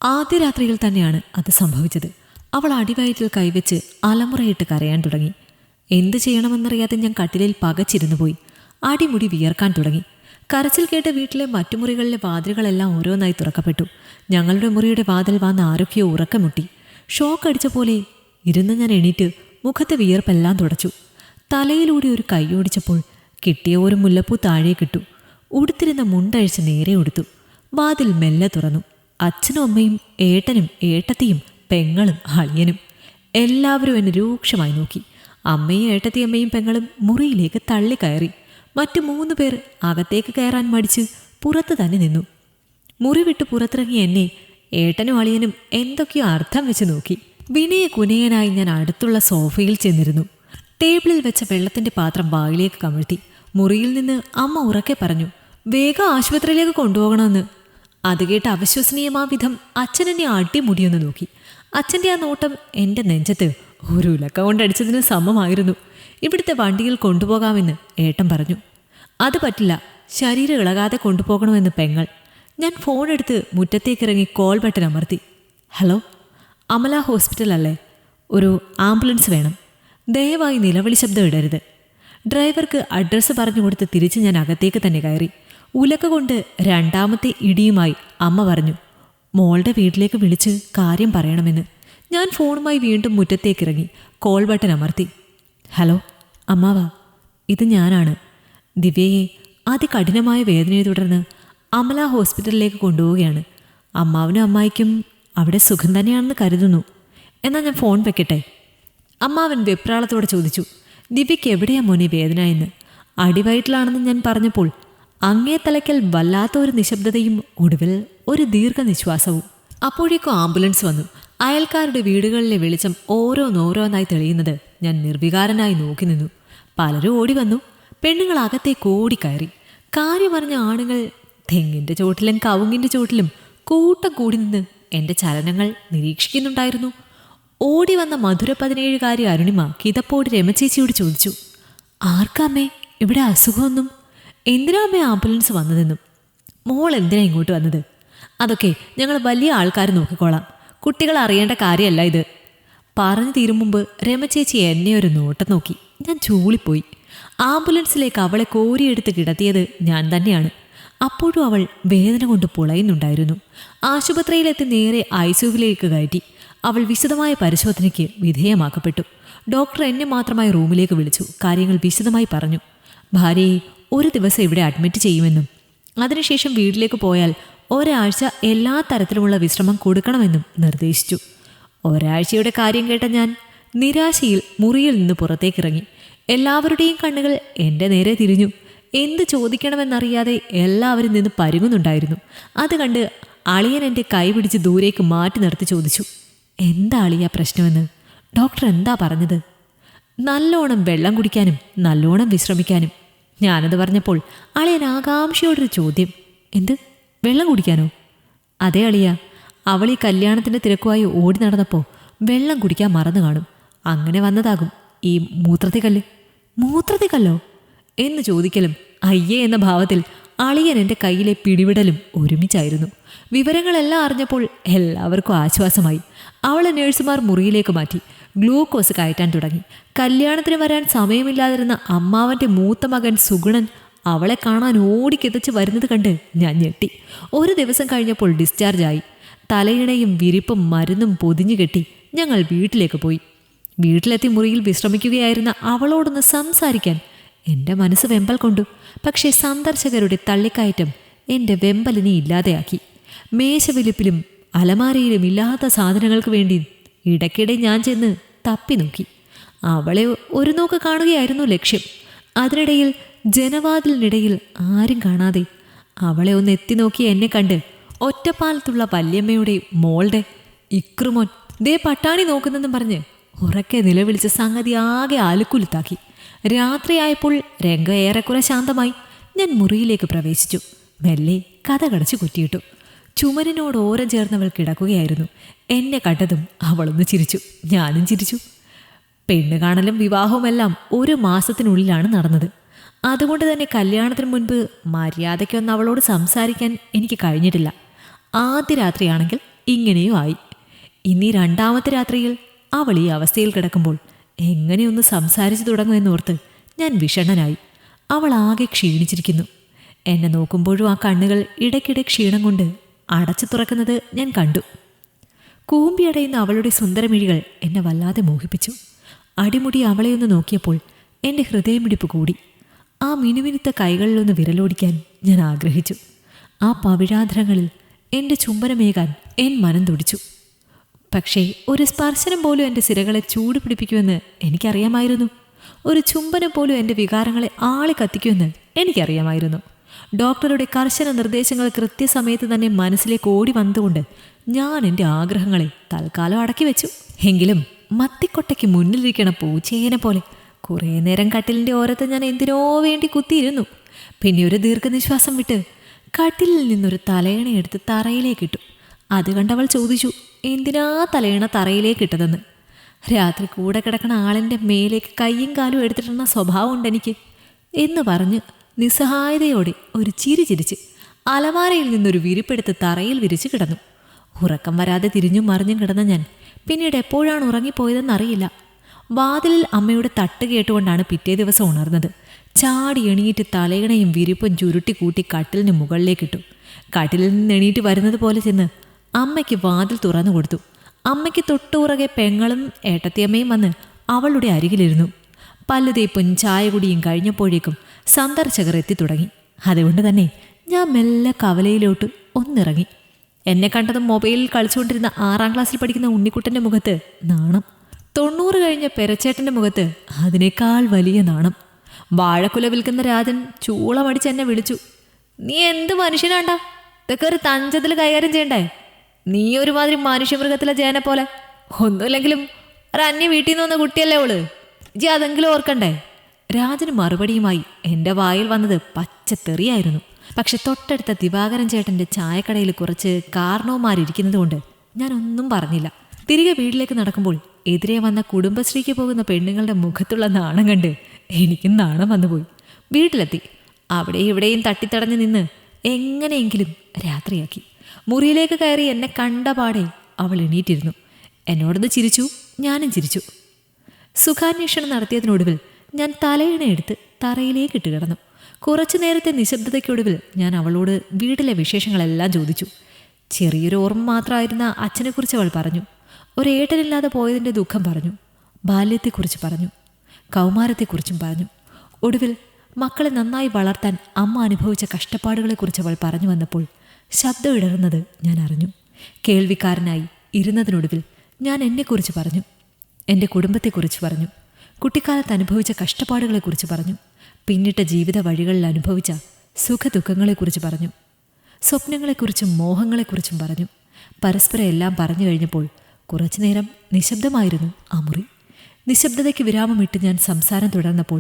ആദ്യ രാത്രിയിൽ തന്നെയാണ് അത് സംഭവിച്ചത്. അവൾ അടിവയറ്റിൽ കൈവച്ച് അലമുറയിട്ട് കരയാൻ തുടങ്ങി. എന്തു ചെയ്യണമെന്നറിയാതെ ഞാൻ കട്ടിലിൽ പകച്ചിരുന്നു പോയി. അടിമുടി വിയർക്കാൻ തുടങ്ങി. കരച്ചിൽ കേട്ട് വീട്ടിലെ മറ്റു മുറികളിലെ വാതിലുകളെല്ലാം ഓരോന്നായി തുറക്കപ്പെട്ടു. ഞങ്ങളുടെ മുറിയുടെ വാതിൽ വന്ന് ആരൊക്കെയോ ഉറക്കമുട്ടി. ഷോക്ക് അടിച്ച പോലെ ഇരുന്ന് ഞാൻ എണീറ്റ് മുഖത്തെ വിയർപ്പെല്ലാം തുടച്ചു. തലയിലൂടെ ഒരു കൈയോടിച്ചപ്പോൾ കിട്ടിയ ഒരു മുല്ലപ്പൂ താഴേക്കിട്ടു. ഉടുത്തിരുന്ന മുണ്ടഴിച്ച് നേരെ ഉടുത്തു. വാതിൽ മെല്ലെ തുറന്നു. അച്ഛനും അമ്മയും ഏട്ടനും ഏട്ടത്തിയും പെങ്ങളും അളിയനും എല്ലാവരും എന്നെ രൂക്ഷമായി നോക്കി. അമ്മയും ഏട്ടത്തിയമ്മയും പെങ്ങളും മുറിയിലേക്ക് തള്ളിക്കയറി. മറ്റു 3 പേർ അകത്തേക്ക് കയറാൻ മടിച്ച് പുറത്ത് തന്നെ നിന്നു. മുറി വിട്ട് പുറത്തിറങ്ങിയ എന്നെ ഏട്ടനും അളിയനും എന്തൊക്കെയോ അർത്ഥം വെച്ച് നോക്കി. വിനയ കുനയനായി ഞാൻ അടുത്തുള്ള സോഫയിൽ ചെന്നിരുന്നു. ടേബിളിൽ വെച്ച വെള്ളത്തിന്റെ പാത്രം വായിലേക്ക് കമിഴ്ത്തി. മുറിയിൽ നിന്ന് അമ്മ ഉറക്കെ പറഞ്ഞു, വേഗം ആശുപത്രിയിലേക്ക് കൊണ്ടുപോകണമെന്ന്. അത് കേട്ട് അവിശ്വസനീയമാ വിധം അച്ഛൻ എന്നെ അടിമുടിയൊന്ന് നോക്കി. അച്ഛൻ്റെ ആ നോട്ടം എൻ്റെ നെഞ്ചത്ത് ഒരു ഉലക്ക കൊണ്ടടിച്ചതിന് സമമായിരുന്നു. ഇവിടുത്തെ വണ്ടിയിൽ കൊണ്ടുപോകാമെന്ന് ഏട്ടൻ പറഞ്ഞു. അത് പറ്റില്ല, ശരീരം ഇളകാതെ കൊണ്ടുപോകണമെന്ന് പെങ്ങൾ. ഞാൻ ഫോൺ എടുത്ത് മുറ്റത്തേക്കിറങ്ങി കോൾ ബട്ടൺ അമർത്തി. ഹലോ, അമല ഹോസ്പിറ്റൽ അല്ലേ? ഒരു ആംബുലൻസ് വേണം. ദയവായി നിലവിളി ശബ്ദം ഇടരുത്. ഡ്രൈവർക്ക് അഡ്രസ്സ് പറഞ്ഞു കൊടുത്ത് തിരിച്ച് ഞാൻ അകത്തേക്ക് തന്നെ കയറി. ഉലക്ക കൊണ്ട് 2ാമത്തെ ഇടിയുമായി അമ്മ പറഞ്ഞു, മോളുടെ വീട്ടിലേക്ക് വിളിച്ച് കാര്യം പറയണമെന്ന്. ഞാൻ ഫോണുമായി വീണ്ടും മുറ്റത്തേക്കിറങ്ങി കോൾ ബട്ടൺ അമർത്തി. ഹലോ അമ്മാവാ, ഇത് ഞാനാണ്. ദിവ്യയെ അതികഠിനമായ വേദനയെ തുടർന്ന് അമല ഹോസ്പിറ്റലിലേക്ക് കൊണ്ടുപോവുകയാണ്. അമ്മാവനും അമ്മായിക്കും അവിടെ സുഖം തന്നെയാണെന്ന് കരുതുന്നു. എന്നാൽ ഞാൻ ഫോൺ വെക്കട്ടെ? അമ്മാവൻ വെപ്രാളത്തോടെ ചോദിച്ചു. ദിവ്യയ്ക്ക് എവിടെയാ മോനെ വേദന എന്ന്. അടിവയറ്റിലാണെന്ന് ഞാൻ പറഞ്ഞപ്പോൾ അങ്ങേ തലയ്ക്കൽ വല്ലാത്ത ഒരു നിശബ്ദതയും ഒടുവിൽ ഒരു ദീർഘനിശ്വാസവും. അപ്പോഴേക്കും ആംബുലൻസ് വന്നു. അയൽക്കാരുടെ വീടുകളിലെ വെളിച്ചം ഓരോന്നോരോന്നായി തെളിയുന്നത് ഞാൻ നിർവികാരനായി നോക്കി നിന്നു. പലരും ഓടി വന്നു. പെണ്ണുങ്ങൾ അകത്തേക്ക് ഓടിക്കയറി. കാര്യമറിഞ്ഞ ആണുങ്ങൾ തെങ്ങിൻ്റെ ചോട്ടിലും കവുങ്ങിൻ്റെ ചോട്ടിലും കൂട്ടം കൂടി നിന്ന് എൻ്റെ ചലനങ്ങൾ നിരീക്ഷിക്കുന്നുണ്ടായിരുന്നു. ഓടി വന്ന മധുര 17കാരി അരുണിമ കിതപ്പോട് രമചേച്ചിയോട് ചോദിച്ചു, ആർക്കാമ്മേ ഇവിടെ അസുഖമൊന്നും? എന്തിനാ അമ്മേ ആംബുലൻസ് വന്നതെന്നും? മോൾ എന്തിനാ ഇങ്ങോട്ട് വന്നത്? അതൊക്കെ ഞങ്ങൾ വലിയ ആൾക്കാർ നോക്കിക്കോളാം, കുട്ടികൾ അറിയേണ്ട കാര്യമല്ല ഇത്. പറഞ്ഞു തീരും മുമ്പ് രമചേച്ചി എന്നെ ഒരു നോട്ടം നോക്കി. ഞാൻ ചൂളിപ്പോയി. ആംബുലൻസിലേക്ക് അവളെ കോരിയെടുത്ത് കിടത്തിയത് ഞാൻ തന്നെയാണ്. അപ്പോഴും അവൾ വേദന കൊണ്ട് പുളയുന്നുണ്ടായിരുന്നു. ആശുപത്രിയിലെത്തി നേരെ ഐസിയുവിലേക്ക് കയറ്റി. അവൾ വിശദമായ പരിശോധനയ്ക്ക് വിധേയമാക്കപ്പെട്ടു. ഡോക്ടർ എന്നെ മാത്രമായി റൂമിലേക്ക് വിളിച്ചു. കാര്യങ്ങൾ വിശദമായി പറഞ്ഞു. ഭാര്യയെ ഒരു ദിവസം ഇവിടെ അഡ്മിറ്റ് ചെയ്യുമെന്നും അതിനുശേഷം വീട്ടിലേക്ക് പോയാൽ ഒരാഴ്ച എല്ലാ തരത്തിലുമുള്ള വിശ്രമം കൊടുക്കണമെന്നും നിർദ്ദേശിച്ചു. ഒരാഴ്ചയുടെ കാര്യം കേട്ട ഞാൻ നിരാശയിൽ മുറിയിൽ നിന്ന് പുറത്തേക്കിറങ്ങി. എല്ലാവരുടെയും കണ്ണുകൾ എൻ്റെ നേരെ തിരിഞ്ഞു. എന്ത് ചോദിക്കണമെന്നറിയാതെ എല്ലാവരും നിന്ന് പരുങ്ങുന്നുണ്ടായിരുന്നു. അത് കണ്ട് അളിയൻ എൻ്റെ കൈ പിടിച്ച് ദൂരേക്ക് മാറ്റി നിർത്തി ചോദിച്ചു, എന്താ അളിയ പ്രശ്നമെന്ന്? ഡോക്ടർ എന്താ പറഞ്ഞത്? നല്ലോണം വെള്ളം കുടിക്കാനും നല്ലോണം വിശ്രമിക്കാനും. ഞാനത് പറഞ്ഞപ്പോൾ അളിയൻ ആകാംക്ഷയോടൊരു ചോദ്യം, എന്ത് വെള്ളം കുടിക്കാനോ? അതെ അളിയ, അവൾ ഈ കല്യാണത്തിൻ്റെ തിരക്കുമായി ഓടി നടന്നപ്പോൾ വെള്ളം കുടിക്കാൻ മറന്നു കാണും. അങ്ങനെ വന്നതാകും ഈ മൂത്രത്തിക്കല്ല്. മൂത്രത്തിക്കല്ലോ എന്ന് ചോദിക്കലും അയ്യേ എന്ന ഭാവത്തിൽ അളിയൻ എൻ്റെ കയ്യിലെ പിടിവിടലും ഒരുമിച്ചായിരുന്നു. വിവരങ്ങളെല്ലാം അറിഞ്ഞപ്പോൾ എല്ലാവർക്കും ആശ്വാസമായി. അവളെ നഴ്സുമാർ മുറിയിലേക്ക് മാറ്റി. ഗ്ലൂക്കോസ് കയറ്റാൻ തുടങ്ങി. കല്യാണത്തിന് വരാൻ സമയമില്ലാതിരുന്ന അമ്മാവൻ്റെ മൂത്ത മകൻ സുഗുണൻ അവളെ കാണാൻ ഓടിക്കെത്തിച്ച് വരുന്നത് കണ്ട് ഞാൻ ഞെട്ടി. ഒരു ദിവസം കഴിഞ്ഞപ്പോൾ ഡിസ്ചാർജായി. തലയിണയും വിരിപ്പും മരുന്നും പൊതിഞ്ഞു കെട്ടി ഞങ്ങൾ വീട്ടിലേക്ക് പോയി. വീട്ടിലെത്തി മുറിയിൽ വിശ്രമിക്കുകയായിരുന്ന അവളോടൊന്ന് സംസാരിക്കാൻ എൻ്റെ മനസ്സ് വെമ്പൽ കൊണ്ടു. പക്ഷേ സന്ദർശകരുടെ തള്ളിക്കയറ്റം എൻ്റെ വെമ്പലിനെ ഇല്ലാതെയാക്കി. മേശവിലിപ്പിലും അലമാരയിലും ഇല്ലാത്ത സാധനങ്ങൾക്ക് വേണ്ടി ഇടയ്ക്കിടെ ഞാൻ ചെന്ന് തപ്പി നോക്കി. അവളെ ഒരു നോക്ക് കാണുകയായിരുന്നു ലക്ഷ്യം. അതിനിടയിൽ ജനവാതിലിനിടയിൽ ആരും കാണാതെ അവളെ ഒന്ന് എത്തി നോക്കി എന്നെ കണ്ട് ഒറ്റപ്പാലത്തുള്ള വല്യമ്മയുടെ മോളുടെ ഇക്രുമോൻ ദേ പട്ടാണി നോക്കുന്നെന്നും പറഞ്ഞ് ഉറക്കെ നിലവിളിച്ച് സംഗതി ആകെ ആലുക്കുലുത്താക്കി. രാത്രിയായപ്പോൾ രംഗം ഏറെക്കുറെ ശാന്തമായി. ഞാൻ മുറിയിലേക്ക് പ്രവേശിച്ചു. മെല്ലെ കതകടച്ച് കുറ്റിയിട്ടു. ചുമരിനോട് ഓരം ചേർന്നവൾ കിടക്കുകയായിരുന്നു. എന്നെ കണ്ടതും അവളൊന്ന് ചിരിച്ചു. ഞാനും ചിരിച്ചു. പെണ്ണ് കാണലും വിവാഹവുമെല്ലാം 1 മാസത്തിനുള്ളിലാണ് നടന്നത്. അതുകൊണ്ട് തന്നെ കല്യാണത്തിന് മുൻപ് മര്യാദയ്ക്കൊന്ന് അവളോട് സംസാരിക്കാൻ എനിക്ക് കഴിഞ്ഞിട്ടില്ല. ആദ്യ രാത്രിയാണെങ്കിൽ ഇങ്ങനെയും ആയി. ഇനി രണ്ടാമത്തെ രാത്രിയിൽ അവൾ ഈ അവസ്ഥയിൽ കിടക്കുമ്പോൾ എങ്ങനെയൊന്ന് സംസാരിച്ചു തുടങ്ങുമെന്നോർത്ത് ഞാൻ വിഷണ്ണനായി. അവൾ ആകെ ക്ഷീണിച്ചിരിക്കുന്നു. എന്നെ നോക്കുമ്പോഴും ആ കണ്ണുകൾ ഇടയ്ക്കിടെ ക്ഷീണം കൊണ്ട് അടച്ചു തുറക്കുന്നത് ഞാൻ കണ്ടു. കൂമ്പിയടയുന്ന അവളുടെ സുന്ദരമിഴികൾ എന്നെ വല്ലാതെ മോഹിപ്പിച്ചു. അടിമുടി അവളെയൊന്ന് നോക്കിയപ്പോൾ എൻ്റെ ഹൃദയമിടിപ്പ് കൂടി. ആ മിനുമിനുത്ത കൈകളിലൊന്ന് വിരലോടിക്കാൻ ഞാൻ ആഗ്രഹിച്ചു. ആ പവിഴാധരങ്ങളിൽ എൻ്റെ ചുംബനമേകാൻ എൻ മനം തുടിച്ചു. പക്ഷേ ഒരു സ്പർശനം പോലും എൻ്റെ സിരകളെ ചൂട് പിടിപ്പിക്കുമെന്ന് എനിക്കറിയാമായിരുന്നു. ഒരു ചുംബനം പോലും എൻ്റെ വികാരങ്ങളെ ആളി കത്തിക്കുമെന്ന് എനിക്കറിയാമായിരുന്നു. ഡോക്ടറുടെ കർശന നിർദ്ദേശങ്ങൾ കൃത്യസമയത്ത് തന്നെ മനസ്സിലേക്ക് ഓടി വന്നുകൊണ്ട് ഞാൻ എൻ്റെ ആഗ്രഹങ്ങളെ തൽക്കാലം അടക്കി വെച്ചു. എങ്കിലും മത്തിക്കൊട്ടയ്ക്ക് മുന്നിലിരിക്കണ പൂച്ചേനെ പോലെ കുറേ നേരം കട്ടിലിൻ്റെ ഓരത്ത് ഞാൻ എന്തിനോ വേണ്ടി കുത്തിയിരുന്നു. പിന്നെ ഒരു ദീർഘനിശ്വാസം വിട്ട് കട്ടിലിൽ നിന്നൊരു തലയണയെടുത്ത് തറയിലേക്കിട്ടു. അത് കണ്ടവൾ ചോദിച്ചു, എന്തിനാ തലയണ തറയിലേക്കിട്ടതെന്ന്. രാത്രി കൂടെ കിടക്കണ ആളിൻ്റെ മേലേക്ക് കയ്യും കാലും എടുത്തിട്ടുള്ള സ്വഭാവമുണ്ട് എനിക്ക് എന്ന് പറഞ്ഞ് നിസ്സഹായതയോടെ ഒരു ചിരി ചിരിച്ച് അലമാരയിൽ നിന്നൊരു വിരിപ്പെടുത്ത് തറയിൽ വിരിച്ച് കിടന്നു. ഉറക്കം വരാതെ തിരിഞ്ഞും മറിഞ്ഞും കിടന്ന ഞാൻ പിന്നീട് എപ്പോഴാണ് ഉറങ്ങിപ്പോയതെന്നറിയില്ല. വാതിലിൽ അമ്മയുടെ തട്ട് കേട്ടുകൊണ്ടാണ് പിറ്റേ ദിവസം ഉണർന്നത്. ചാടി എണീറ്റ് തലയിണയും വിരിപ്പും ചുരുട്ടി കൂട്ടി കട്ടിലിന് മുകളിലേക്കിട്ടു. കട്ടിലിൽ നിന്ന് എണീറ്റ് വരുന്നത് പോലെ ചെന്ന് അമ്മയ്ക്ക് വാതിൽ തുറന്നു കൊടുത്തു. അമ്മയ്ക്ക് തൊട്ടുപുറകെ പെങ്ങളും ഏട്ടത്തിയമ്മയും വന്ന് അവളുടെ അരികിലിരുന്നു. പല്ലുതേപ്പും ചായ കുടിയും കഴിഞ്ഞപ്പോഴേക്കും സന്ദർശകർ എത്തിത്തുടങ്ങി. അതുകൊണ്ട് തന്നെ ഞാൻ മെല്ലെ കവലയിലോട്ട് ഒന്നിറങ്ങി. എന്നെ കണ്ടതും മൊബൈലിൽ കളിച്ചുകൊണ്ടിരുന്ന 6ാം ക്ലാസ്സിൽ പഠിക്കുന്ന ഉണ്ണിക്കുട്ടൻ്റെ മുഖത്ത് നാണം. 90 കഴിഞ്ഞ പെരച്ചേട്ടൻ്റെ മുഖത്ത് അതിനേക്കാൾ വലിയ നാണം. വാഴക്കുല വിൽക്കുന്ന രാജൻ ചൂളമടിച്ച് എന്നെ വിളിച്ചു. നീ എന്ത് മനുഷ്യനാണ്ടാ, ഇതൊക്കെ ഒരു തഞ്ചത്തിൽ കൈകാര്യം ചെയ്യണ്ടേ? നീ ഒരുമാതിരി മനുഷ്യമൃഗത്തിലെ ജയനെ പോലെ. ഒന്നുമില്ലെങ്കിലും ഒരു അന്യ വീട്ടിൽ നിന്ന് വന്ന കുട്ടിയല്ലേ അവള്, ജി അതെങ്കിലും ഓർക്കണ്ടേ? രാജന് മറുപടിയുമായി എൻ്റെ വായിൽ വന്നത് പച്ചത്തെറിയായിരുന്നു. പക്ഷെ തൊട്ടടുത്ത ദിവാകരൻ ചേട്ടൻ്റെ ചായക്കടയിൽ കുറച്ച് കാരണവന്മാരിയ്ക്കുന്നത് കൊണ്ട് ഞാനൊന്നും പറഞ്ഞില്ല. തിരികെ വീട്ടിലേക്ക് നടക്കുമ്പോൾ എതിരെ വന്ന കുടുംബശ്രീക്ക് പോകുന്ന പെണ്ണുങ്ങളുടെ മുഖത്തുള്ള നാണം കണ്ട് എനിക്കും നാണം വന്നുപോയി. വീട്ടിലെത്തി. അവിടെയും ഇവിടെയും തട്ടിത്തടഞ്ഞു നിന്ന് എങ്ങനെയെങ്കിലും രാത്രിയാക്കി. മുറിയിലേക്ക് കയറി എന്നെ കണ്ട പാടെ അവൾ എണീറ്റിരുന്നു. എന്നോടൊന്ന് ചിരിച്ചു, ഞാനും ചിരിച്ചു. സുഖാന്വേഷണം നടത്തിയതിനൊടുവിൽ ഞാൻ തലയിണയെടുത്ത് തറയിലേക്കിട്ട് കിടന്നു. കുറച്ചു നേരത്തെ നിശബ്ദതയ്ക്കൊടുവിൽ ഞാൻ അവളോട് വീട്ടിലെ വിശേഷങ്ങളെല്ലാം ചോദിച്ചു. ചെറിയൊരു ഓർമ്മ മാത്രമായിരുന്ന അച്ഛനെക്കുറിച്ച് അവൾ പറഞ്ഞു. ഒരേട്ടനില്ലാതെ പോയതിൻ്റെ ദുഃഖം പറഞ്ഞു. ബാല്യത്തെക്കുറിച്ച് പറഞ്ഞു. കൗമാരത്തെക്കുറിച്ചും പറഞ്ഞു. ഒടുവിൽ മക്കളെ നന്നായി വളർത്താൻ അമ്മ അനുഭവിച്ച കഷ്ടപ്പാടുകളെക്കുറിച്ച് അവൾ പറഞ്ഞു വന്നപ്പോൾ ശബ്ദം ഇടറുന്നത് ഞാൻ അറിഞ്ഞു. കേൾവിക്കാരനായി ഇരുന്നതിനൊടുവിൽ ഞാൻ എന്നെക്കുറിച്ച് പറഞ്ഞു. എൻ്റെ കുടുംബത്തെക്കുറിച്ച് പറഞ്ഞു. കുട്ടിക്കാലത്ത് അനുഭവിച്ച കഷ്ടപ്പാടുകളെക്കുറിച്ച് പറഞ്ഞു. പിന്നിട്ട ജീവിത വഴികളിൽ അനുഭവിച്ച സുഖദുഃഖങ്ങളെക്കുറിച്ച് പറഞ്ഞു. സ്വപ്നങ്ങളെക്കുറിച്ചും മോഹങ്ങളെക്കുറിച്ചും പറഞ്ഞു. പരസ്പരം എല്ലാം പറഞ്ഞു കഴിഞ്ഞപ്പോൾ കുറച്ചു നേരം നിശബ്ദമായിരുന്നു ആ മുറി. നിശബ്ദതയ്ക്ക് വിരാമമിട്ട് ഞാൻ സംസാരം തുടർന്നപ്പോൾ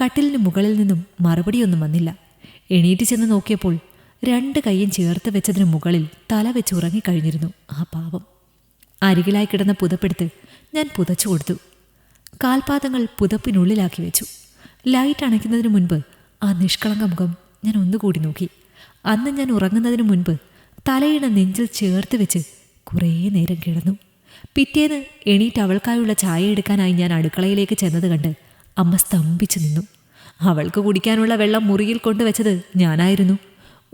കട്ടിലിന് മുകളിൽ നിന്നും മറുപടിയൊന്നും വന്നില്ല. എണീറ്റ് ചെന്ന് നോക്കിയപ്പോൾ 2 കൈയും ചേർത്ത് വെച്ചതിന് മുകളിൽ തല വെച്ച് ഉറങ്ങിക്കഴിഞ്ഞിരുന്നു ആ പാവം. അരികിലായി കിടന്ന പുതപ്പെടുത്ത് ഞാൻ പുതച്ചു കൊടുത്തു. കാൽപാദങ്ങൾ പുതപ്പിനുള്ളിലാക്കി വെച്ചു. ലൈറ്റ് അണയ്ക്കുന്നതിന് മുൻപ് ആ നിഷ്കളങ്ക മുഖം ഞാൻ ഒന്നുകൂടി നോക്കി. അന്ന് ഞാൻ ഉറങ്ങുന്നതിന് മുൻപ് തലയിണ നെഞ്ചിൽ ചേർത്ത് വെച്ച് കുറേ നേരം കിടന്നു. പിറ്റേന്ന് എണീറ്റ് അവൾക്കായുള്ള ചായ എടുക്കാനായി ഞാൻ അടുക്കളയിലേക്ക് ചെന്നത് കണ്ട് അമ്മ സ്തംഭിച്ചു നിന്നു. അവൾക്ക് കുടിക്കാനുള്ള വെള്ളം മുറിയിൽ കൊണ്ടുവച്ചത് ഞാനായിരുന്നു.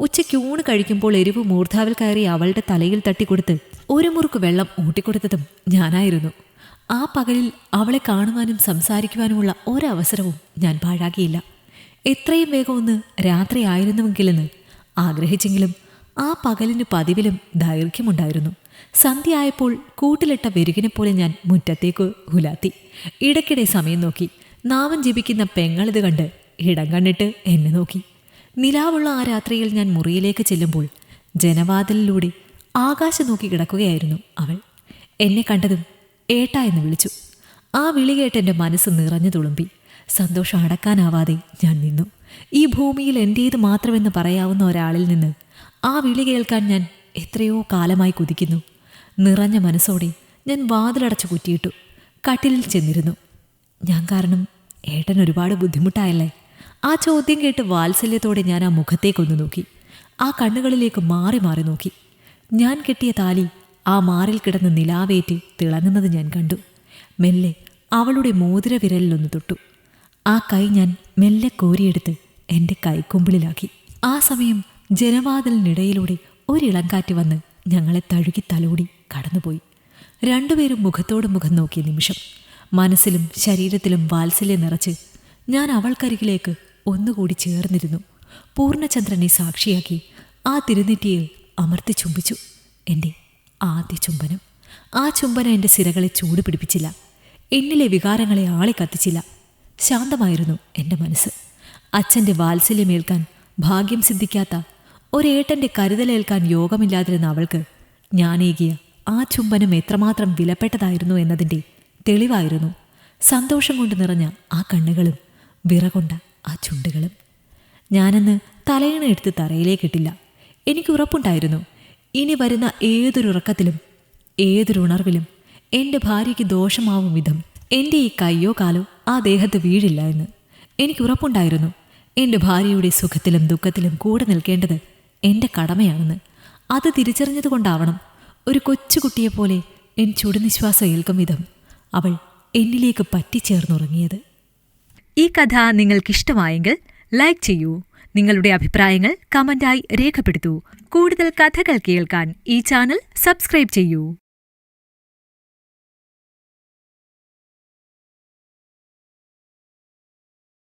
ഉച്ചയ്ക്ക് ഊണ് കഴിക്കുമ്പോൾ എരിവ് മൂർധാവിൽ കയറി അവളുടെ തലയിൽ തട്ടിക്കൊടുത്ത് ഒരു മുറുക്ക് വെള്ളം ഊട്ടിക്കൊടുത്തതും ഞാനായിരുന്നു. ആ പകലിൽ അവളെ കാണുവാനും സംസാരിക്കുവാനുമുള്ള ഒരവസരവും ഞാൻ പാഴാക്കിയില്ല. എത്രയും വേഗം ഒന്ന് രാത്രി ആയിരുന്നുവെങ്കിലെന്ന് ആഗ്രഹിച്ചെങ്കിലും ആ പകലിന് പതിവിലും ദൈർഘ്യമുണ്ടായിരുന്നു. സന്ധ്യയായപ്പോൾ കൂട്ടിലിട്ട വെരുകിനെപ്പോലെ ഞാൻ മുറ്റത്തേക്ക് ഉലാത്തി. ഇടയ്ക്കിടെ സമയം നോക്കി. നാവൻ ജപിക്കുന്ന പെങ്ങളിത് കണ്ട് ഇടം കണ്ടിട്ട് എന്നെ നോക്കി. നിലാവുള്ള ആ രാത്രിയിൽ ഞാൻ മുറിയിലേക്ക് ചെല്ലുമ്പോൾ ജനവാതിലിലൂടെ ആകാശം നോക്കി കിടക്കുകയായിരുന്നു അവൾ. എന്നെ കണ്ടതും ഏട്ടാ എന്ന് വിളിച്ചു. ആ വിളി കേട്ട് എൻ്റെ മനസ്സ് നിറഞ്ഞു തുളുമ്പി. സന്തോഷം അടക്കാനാവാതെ ഞാൻ നിന്നു. ഈ ഭൂമിയിൽ എൻ്റേത് മാത്രമെന്ന് പറയാവുന്ന ഒരാളിൽ നിന്ന് ആ വിളി കേൾക്കാൻ ഞാൻ എത്രയോ കാലമായി കുതിക്കുന്നു. നിറഞ്ഞ മനസ്സോടെ ഞാൻ വാതിലടച്ചു കുറ്റിയിട്ടു. കട്ടിലിൽ ചെന്നിരുന്നു. ഞാൻ കാരണം ഏട്ടൻ ഒരുപാട് ബുദ്ധിമുട്ടായല്ലേ? ആ ചോദ്യം കേട്ട് വാത്സല്യത്തോടെ ഞാൻ ആ മുഖത്തേക്കൊന്നു നോക്കി. ആ കണ്ണുകളിലേക്ക് മാറി മാറി നോക്കി. ഞാൻ കെട്ടിയ താലി ആ മാറിൽ കിടന്ന് നിലാവേറ്റ് തിളങ്ങുന്നത് ഞാൻ കണ്ടു. മെല്ലെ അവളുടെ മോതിരവിരലിലൊന്ന് തൊട്ടു. ആ കൈ ഞാൻ മെല്ലെ കോരിയെടുത്ത് എൻ്റെ കൈക്കുമ്പിളിലാക്കി. ആ സമയം ജനവാതിലിനിടയിലൂടെ ഒരിളങ്കാറ്റ് വന്ന് ഞങ്ങളെ തഴുകി തലോടി കടന്നുപോയി. രണ്ടുപേരും മുഖത്തോട് മുഖം നോക്കിയ നിമിഷം മനസ്സിലും ശരീരത്തിലും വാത്സല്യം നിറച്ച് ഞാൻ അവൾക്കരികിലേക്ക് ഒന്നുകൂടി ചേർന്നിരുന്നു. പൂർണ്ണചന്ദ്രനെ സാക്ഷിയാക്കി ആ തിരുനെറ്റിയിൽ അമർത്തി ചുംബിച്ചു. എൻ്റെ ആദ്യ ചുംബനം. ആ ചുംബനം എൻ്റെ സിരകളെ ചൂട് പിടിപ്പിച്ചില്ല, എന്നിലെ വികാരങ്ങളെ ആളിക്കത്തിച്ചില്ല. ശാന്തമായിരുന്നു എൻ്റെ മനസ്സ്. അച്ഛൻ്റെ വാത്സല്യമേൽക്കാൻ ഭാഗ്യം സിദ്ധിക്കാത്ത ഒരേട്ടൻ്റെ കരുതലേൽക്കാൻ യോഗമില്ലാതിരുന്ന അവൾക്ക് ഞാനേകിയ ആ ചുംബനം എത്രമാത്രം വിലപ്പെട്ടതായിരുന്നു എന്നതിൻ്റെ തെളിവായിരുന്നു സന്തോഷം കൊണ്ട് നിറഞ്ഞ ആ കണ്ണുകളും വിറകൊണ്ട ആ ചുണ്ടുകളും. ഞാനന്ന് തലയിണ എടുത്ത് തറയിലേക്കിട്ടില്ല. എനിക്ക് ഉറപ്പുണ്ടായിരുന്നു, ഇനി വരുന്ന ഏതൊരുറക്കത്തിലും ഏതൊരു ഉണർവിലും എൻ്റെ ഭാര്യയ്ക്ക് ദോഷമാവും വിധം എൻ്റെ ഈ കയ്യോ കാലോ ആ ദേഹത്ത് വീഴില്ല എന്ന്. എനിക്കുറപ്പുണ്ടായിരുന്നു, എൻ്റെ ഭാര്യയുടെ സുഖത്തിലും ദുഃഖത്തിലും കൂടെ നിൽക്കേണ്ടത് എൻ്റെ കടമയാണെന്ന്. അത് തിരിച്ചറിഞ്ഞതുകൊണ്ടാവണം ഒരു കൊച്ചുകുട്ടിയെപ്പോലെ എൻ ചുടുനിശ്വാസം ഏൽക്കും വിധം അവൾ എന്നിലേക്ക് പറ്റിച്ചേർന്നുറങ്ങിയത്. ഈ കഥ നിങ്ങൾക്കിഷ്ടമായെങ്കിൽ ലൈക്ക് ചെയ്യൂ. നിങ്ങളുടെ അഭിപ്രായങ്ങൾ കമന്റായി രേഖപ്പെടുത്തൂ. കൂടുതൽ കഥകൾ കേൾക്കാൻ ഈ ചാനൽ സബ്സ്ക്രൈബ് ചെയ്യൂ.